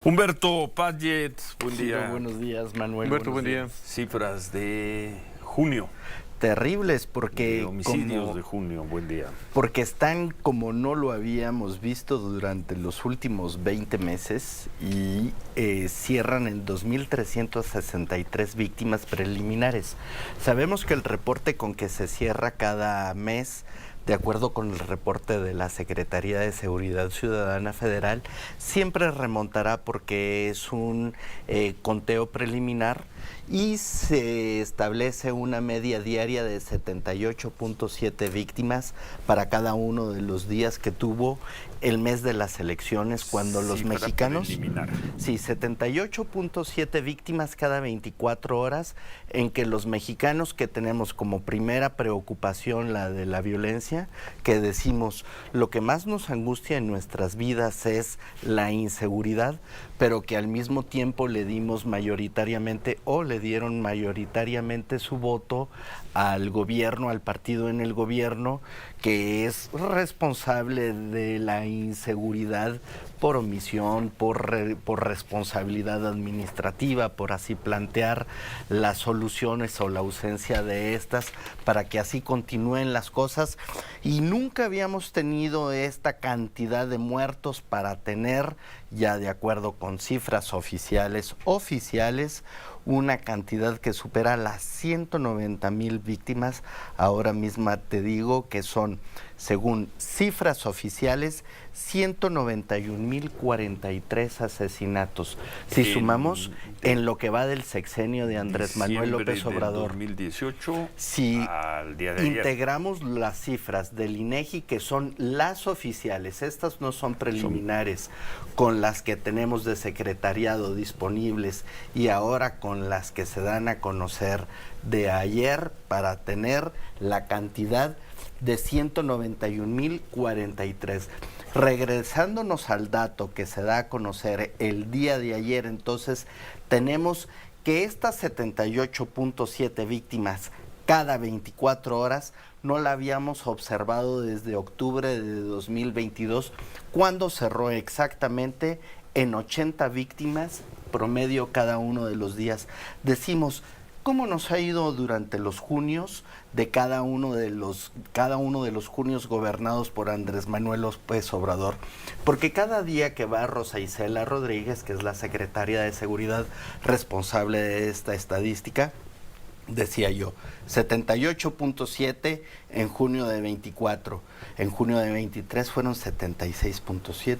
Humberto Padget, buen día. Buenos días, Manuel. Humberto, buen día. Cifras de junio. Terribles porque... De homicidios de junio, buen día. Porque están como no lo habíamos visto durante los últimos 20 meses y cierran en 2.363 víctimas preliminares. Sabemos que el reporte con que se cierra cada mes, de acuerdo con el reporte de la Secretaría de Seguridad Ciudadana Federal, siempre remontará porque es un conteo preliminar y se establece una media diaria de 78.7 víctimas para cada uno de los días que tuvo el mes de las elecciones, cuando los mexicanos... Sí, 78.7 víctimas cada 24 horas, en que los mexicanos, que tenemos como primera preocupación la de la violencia, que decimos lo que más nos angustia en nuestras vidas es la inseguridad, pero que al mismo tiempo le dimos mayoritariamente o le dieron mayoritariamente su voto al gobierno, al partido en el gobierno, que es responsable de la inseguridad por omisión, por responsabilidad administrativa, por así plantear las soluciones o la ausencia de estas para que así continúen las cosas. Y nunca habíamos tenido esta cantidad de muertos para tener, ya de acuerdo con cifras oficiales, una cantidad que supera las 190,000 víctimas. Ahora misma te digo que son, según cifras oficiales, 191,043 asesinatos. Si sumamos en lo que va del sexenio de Andrés Manuel López Obrador, 2018 si al día de ayer, integramos las cifras del INEGI, que son las oficiales, estas no son preliminares, con las que tenemos de secretariado disponibles y ahora con las que se dan a conocer de ayer, para tener la cantidad de 191,043. Regresándonos al dato que se da a conocer el día de ayer, entonces tenemos que estas 78.7 víctimas cada 24 horas no la habíamos observado desde octubre de 2022, cuando cerró exactamente en 80 víctimas promedio cada uno de los días. Decimos, ¿cómo nos ha ido durante los junios de cada uno de los junios gobernados por Andrés Manuel López Obrador? Porque cada día que va Rosa Isela Rodríguez, que es la secretaria de Seguridad responsable de esta estadística, decía yo, 78.7 en junio de 24, en junio de 23 fueron 76.7,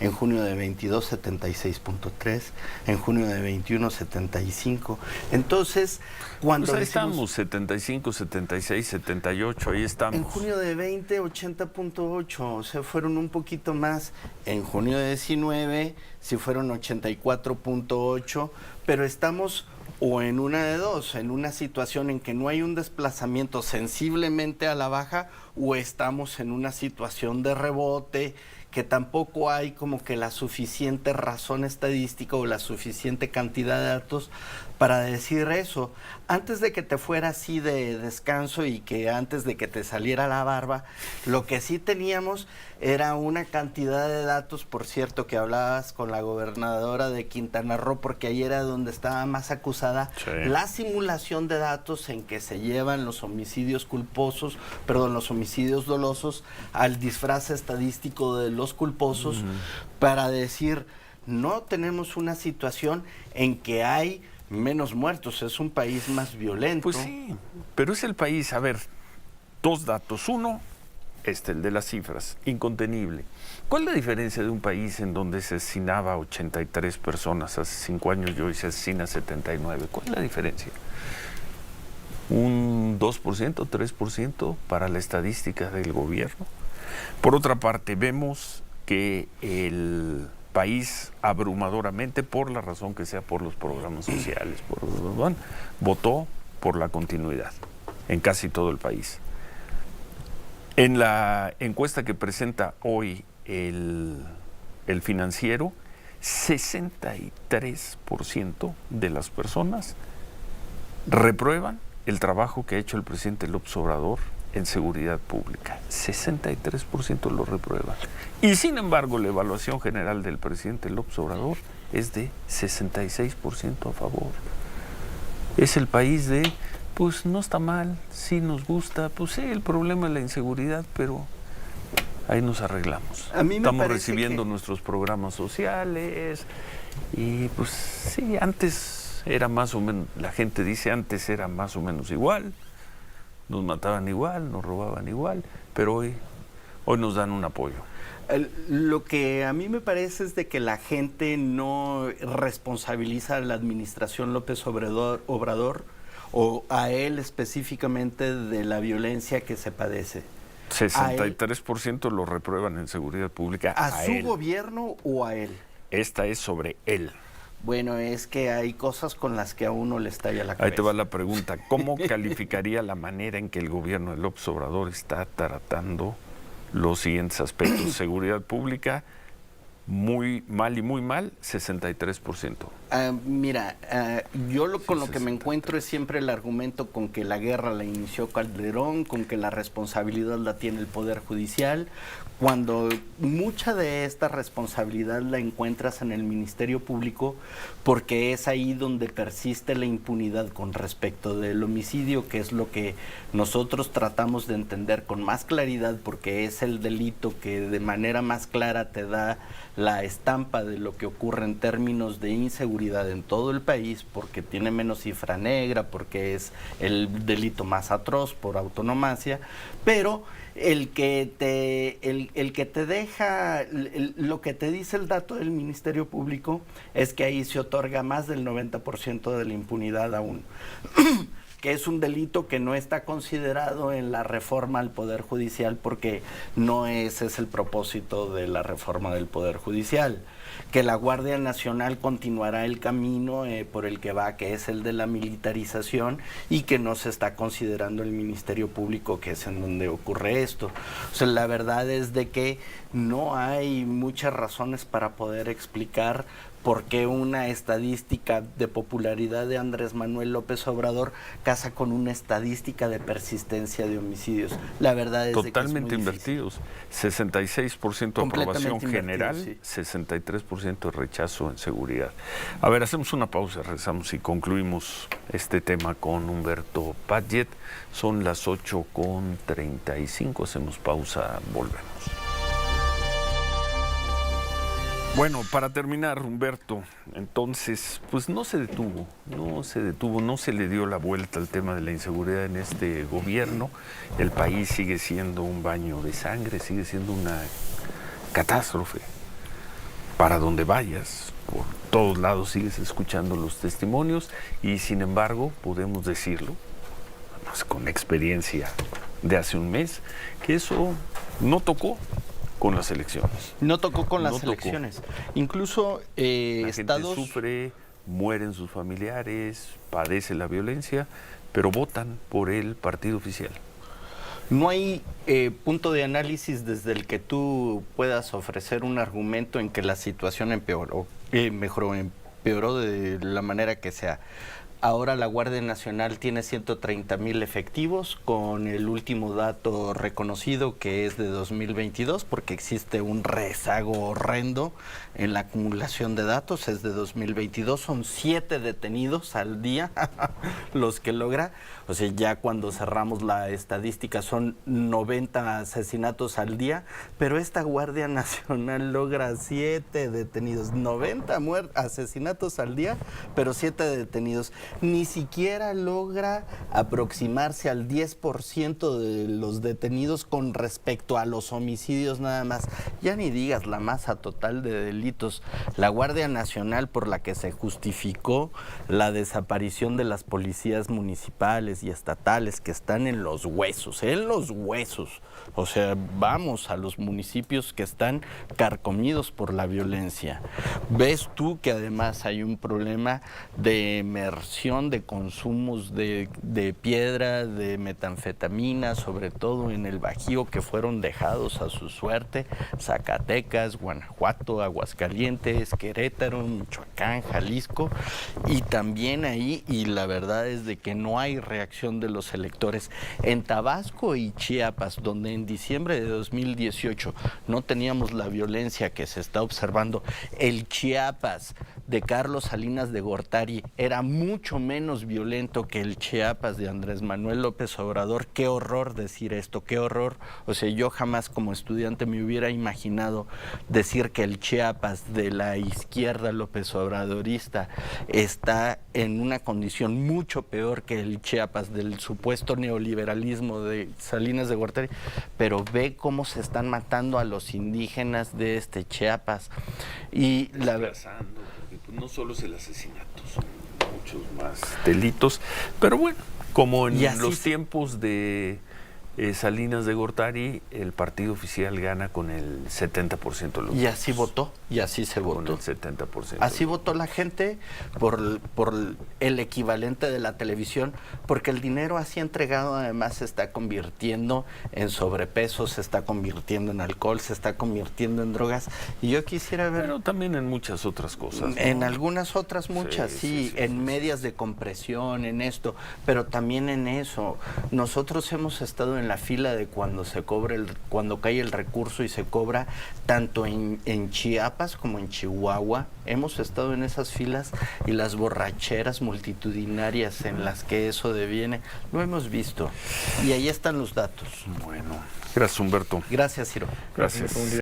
en junio de 22 76.3, en junio de 21 75. Entonces, cuando pues ahí decimos, estamos, 75, 76, 78, ahí estamos. en junio de 20, 80.8, o sea, fueron un poquito más. En junio de 19, sí fueron 84.8, pero estamos o en una de dos, en una situación en que no hay un desplazamiento sensiblemente a la baja, o estamos en una situación de rebote, que tampoco hay como que la suficiente razón estadística o la suficiente cantidad de datos para decir eso. Antes de que te fuera así de descanso y que antes de que te saliera la barba, lo que sí teníamos era una cantidad de datos, por cierto, que hablabas con la gobernadora de Quintana Roo, porque ahí era donde estaba más acusada, sí, la simulación de datos en que se llevan los homicidios culposos, los homicidios dolosos al disfraz estadístico de los culposos, para decir, no tenemos una situación en que hay menos muertos, es un país más violento. Pues sí, pero es el país, a ver, dos datos. Uno, el de las cifras, incontenible. ¿Cuál es la diferencia de un país en donde se asesinaba a 83 personas hace 5 años y hoy se asesina a 79? ¿Cuál es la diferencia? ¿Un 2%, 3% para la estadística del gobierno? Por otra parte, vemos que el país abrumadoramente, por la razón que sea, por los programas sociales, votó por la continuidad en casi todo el país. En la encuesta que presenta hoy el Financiero, 63% de las personas reprueban el trabajo que ha hecho el presidente López Obrador en seguridad pública. 63% lo reprueban. Y sin embargo, la evaluación general del presidente López Obrador es de 66% a favor. Es el país de, pues no está mal, sí nos gusta, pues sí, el problema es la inseguridad, pero ahí nos arreglamos. Estamos recibiendo nuestros programas sociales y pues sí, antes era más o menos, la gente dice antes era más o menos igual, nos mataban igual, nos robaban igual, pero hoy nos dan un apoyo. Lo que a mí me parece es de que la gente no responsabiliza a la administración López Obrador o a él específicamente de la violencia que se padece. 63% lo reprueban en seguridad pública. ¿A su gobierno o a él? Esta es sobre él. Bueno, es que hay cosas con las que a uno le estalla la cabeza. Ahí te va la pregunta. ¿Cómo calificaría la manera en que el gobierno de López Obrador está tratando los siguientes aspectos? Seguridad pública, muy mal y muy mal, 63%. Yo con lo que me encuentro es siempre el argumento con que la guerra la inició Calderón, con que la responsabilidad la tiene el Poder Judicial, cuando mucha de esta responsabilidad la encuentras en el Ministerio Público, porque es ahí donde persiste la impunidad con respecto del homicidio, que es lo que nosotros tratamos de entender con más claridad, porque es el delito que de manera más clara te da la estampa de lo que ocurre en términos de inseguridad en todo el país, porque tiene menos cifra negra, porque es el delito más atroz por autonomacia, pero el que te deja, lo que te dice el dato del Ministerio Público es que ahí se otorga más del 90% de la impunidad aún. Que es un delito que no está considerado en la reforma al Poder Judicial, porque no ese es el propósito de la reforma del Poder Judicial. Que la Guardia Nacional continuará el camino por el que va, que es el de la militarización, y que no se está considerando el Ministerio Público, que es en donde ocurre esto. O sea, la verdad es de que no hay muchas razones para poder explicar por qué una estadística de popularidad de Andrés Manuel López Obrador casa con una estadística de persistencia de homicidios. La verdad es totalmente que es muy invertidos. 66% aprobación general, sí. 63% de rechazo en seguridad. A ver, hacemos una pausa, regresamos y concluimos este tema con Humberto Padgett. Son las 8:35, hacemos pausa, volvemos. Bueno, para terminar, Humberto, entonces, pues no se detuvo, no se le dio la vuelta al tema de la inseguridad en este gobierno. El país sigue siendo un baño de sangre, sigue siendo una catástrofe. Para donde vayas, por todos lados sigues escuchando los testimonios y sin embargo podemos decirlo, además con experiencia de hace un mes, que eso no tocó con las elecciones. No tocó con las elecciones. Incluso la gente sufre, mueren sus familiares, padece la violencia, pero votan por el partido oficial. No hay punto de análisis desde el que tú puedas ofrecer un argumento en que la situación empeoró de la manera que sea. Ahora la Guardia Nacional tiene 130,000 efectivos, con el último dato reconocido que es de 2022, porque existe un rezago horrendo en la acumulación de datos, es de 2022, son 7 detenidos al día los que logra. O sea, ya cuando cerramos la estadística son 90 asesinatos al día, pero esta Guardia Nacional logra 7 detenidos, 90 asesinatos al día, pero 7 detenidos. Ni siquiera logra aproximarse al 10% de los detenidos con respecto a los homicidios nada más. Ya ni digas la masa total de delitos. La Guardia Nacional, por la que se justificó la desaparición de las policías municipales y estatales, que están en los huesos. O sea, vamos a los municipios que están carcomidos por la violencia. Ves tú que además hay un problema de emersión de consumos de piedra, de metanfetamina, sobre todo en el Bajío, que fueron dejados a su suerte. Zacatecas, Guanajuato, Aguascalientes, Querétaro, Michoacán, Jalisco, y también ahí, y la verdad es de que no hay reacción de los electores. En Tabasco y Chiapas, donde en diciembre de 2018 no teníamos la violencia que se está observando, el Chiapas de Carlos Salinas de Gortari era mucho menos violento que el Chiapas de Andrés Manuel López Obrador. Qué horror decir esto, qué horror. O sea, yo jamás como estudiante me hubiera imaginado decir que el Chiapas de la izquierda López Obradorista está en una condición mucho peor que el Chiapas del supuesto neoliberalismo de Salinas de Gortari, pero ve cómo se están matando a los indígenas de este Chiapas. Y no solo es el asesinato, son muchos más delitos, pero bueno, como en los tiempos de Salinas de Gortari, el partido oficial gana con el 70% de los votos. Y así votó, y así se votó. Con el 70%. Así votó la gente por el equivalente de la televisión, porque el dinero así entregado además se está convirtiendo en sobrepeso, se está convirtiendo en alcohol, se está convirtiendo en drogas. Y yo quisiera ver... Pero también en muchas otras cosas, ¿no? En algunas otras muchas, sí, en medias de compresión, en esto, pero también en eso. Nosotros hemos estado en la fila de cuando se cobra cuando cae el recurso y se cobra, tanto en Chiapas como en Chihuahua. Hemos estado en esas filas y las borracheras multitudinarias en las que eso deviene, lo hemos visto. Y ahí están los datos. Bueno, gracias, Humberto. Gracias, Ciro. Gracias.